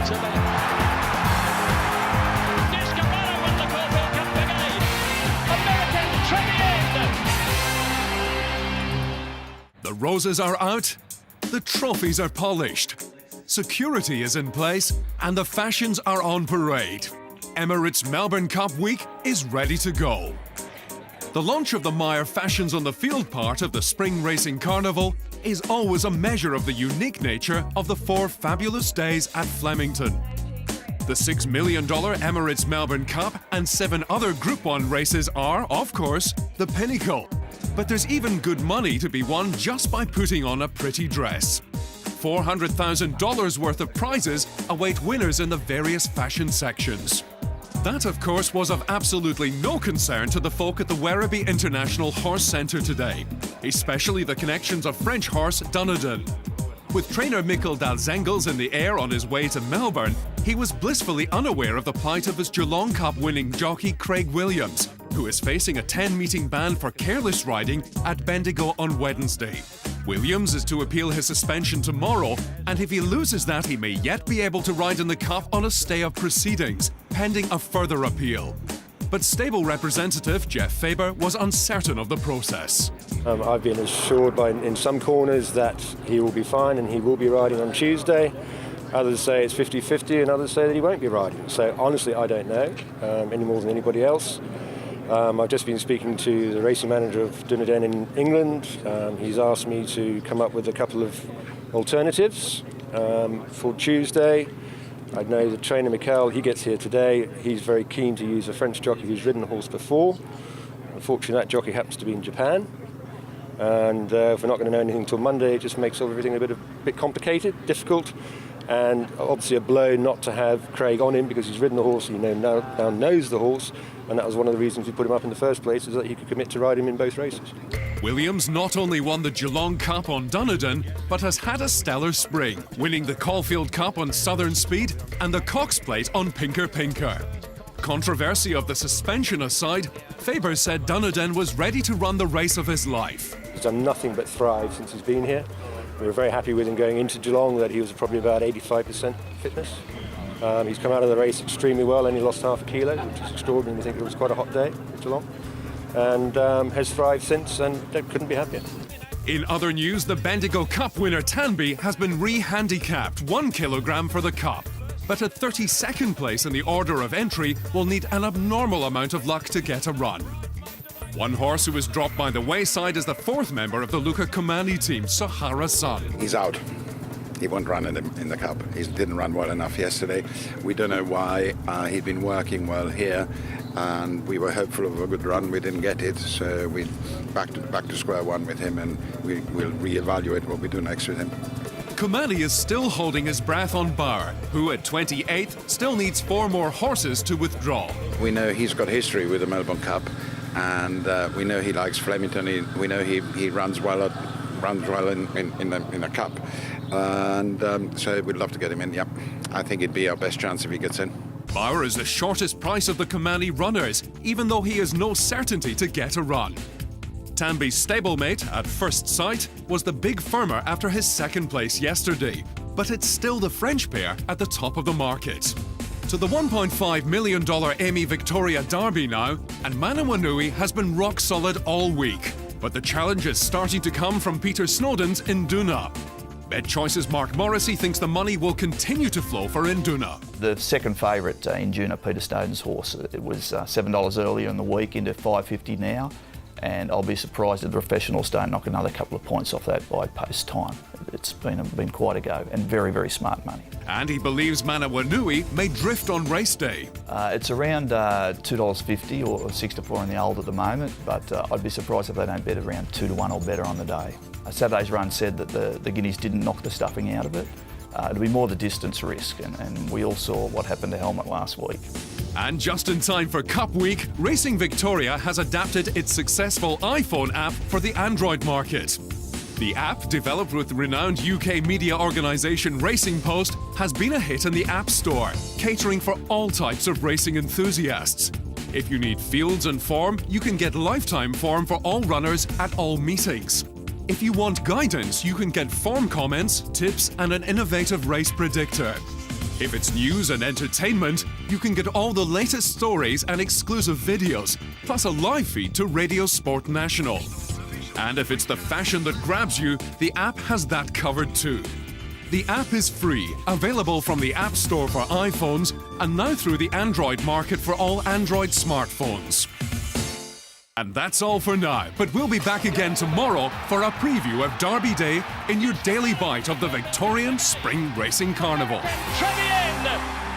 to the Descamano won the Caulfield Cup again. American Trevian. The roses are out, the trophies are polished, security is in place, and the fashions are on parade. Emirates Melbourne Cup week is ready to go. The launch of the Meyer Fashions on the Field part of the Spring Racing Carnival is always a measure of the unique nature of the 4 fabulous days at Flemington. The $6 million Emirates Melbourne Cup and 7 other Group 1 races are, of course, the pinnacle. But there's even good money to be won just by putting on a pretty dress. $400,000 worth of prizes await winners in the various fashion sections. That, of course, was of absolutely no concern to the folk at the Werribee International Horse Centre today, especially the connections of French horse Dunedin. With trainer Mikkel Dalzengels in the air on his way to Melbourne, he was blissfully unaware of the plight of his Geelong Cup winning jockey Craig Williams, who is facing a 10-meeting ban for careless riding at Bendigo on Wednesday. Williams is to appeal his suspension tomorrow, and if he loses that, he may yet be able to ride in the Cup on a stay of proceedings, pending a further appeal. But stable representative Jeff Faber was uncertain of the process. I've been assured in some corners that he will be fine and he will be riding on Tuesday. Others say it's 50-50 and others say that he won't be riding. So honestly, I don't know any more than anybody else. I've just been speaking to the racing manager of Dunedin in England. He's asked me to come up with a couple of alternatives for Tuesday. I know the trainer Mikkel, he gets here today. He's very keen to use a French jockey who's ridden the horse before. Unfortunately, that jockey happens to be in Japan. And if we're not going to know anything until Monday, it just makes everything a bit complicated, difficult. And obviously a blow not to have Craig on him because he's ridden the horse and now knows the horse. And that was one of the reasons we put him up in the first place, is that he could commit to ride him in both races. Williams not only won the Geelong Cup on Dunedin, but has had a stellar spring, winning the Caulfield Cup on Southern Speed and the Cox Plate on Pinker Pinker. Controversy of the suspension aside, Faber said Dunedin was ready to run the race of his life. He's done nothing but thrive since he's been here. We were very happy with him going into Geelong, that he was probably about 85% fitness. He's come out of the race extremely well, only lost half a kilo, which is extraordinary. We think it was quite a hot day in Geelong. And has thrived since, and couldn't be happier. In other news, the Bendigo Cup winner Tanby has been re-handicapped 1 kilogram for the Cup. But at 32nd place in the order of entry will need an abnormal amount of luck to get a run. One horse who was dropped by the wayside is the 4th member of the Luca Comani team, Sahara Sun. He's out. He won't run in the Cup. He didn't run well enough yesterday. We don't know why. He'd been working well here, and we were hopeful of a good run. We didn't get it, so we back to square one with him, and we'll reevaluate what we do next with him. Comani is still holding his breath on Bauer, who at 28th still needs 4 more horses to withdraw. We know he's got history with the Melbourne Cup, and we know he likes Flemington. We know he runs well in a Cup. And so we'd love to get him in, yep. I think it'd be our best chance if he gets in. Bauer is the shortest price of the Comani runners, even though he has no certainty to get a run. Tanby's stablemate, at first sight, was the big firmer after his 2nd place yesterday, but it's still the French pair at the top of the market. To the $1.5 million Amy Victoria Derby now, and Manawanui has been rock solid all week, but the challenge is starting to come from Peter Snowden's Induna. Betchoice's Mark Morrissey thinks the money will continue to flow for Induna. The second favourite, Induna, Peter Snowden's horse, it was $7 earlier in the week into $5.50 now, and I'll be surprised if the professionals don't knock another couple of points off that by post time. It's been quite a go, and very, very smart money. And he believes Manawanui may drift on race day. It's around $2.50 or 6 to 4 in the old at the moment, but I'd be surprised if they don't bet around 2 to 1 or better on the day. Saturday's run said that the guineas didn't knock the stuffing out of it. It'll be more the distance risk, and we all saw what happened to Helmet last week. And just in time for Cup Week, Racing Victoria has adapted its successful iPhone app for the Android market. The app, developed with renowned UK media organisation Racing Post, has been a hit in the App Store, catering for all types of racing enthusiasts. If you need fields and form, you can get lifetime form for all runners at all meetings. If you want guidance, you can get form comments, tips, and an innovative race predictor. If it's news and entertainment, you can get all the latest stories and exclusive videos, plus a live feed to Radio Sport National. And if it's the fashion that grabs you, the app has that covered too. The app is free, available from the App Store for iPhones and now through the Android market for all Android smartphones. And that's all for now, but we'll be back again tomorrow for a preview of Derby Day in your daily bite of the Victorian Spring Racing Carnival. Trevian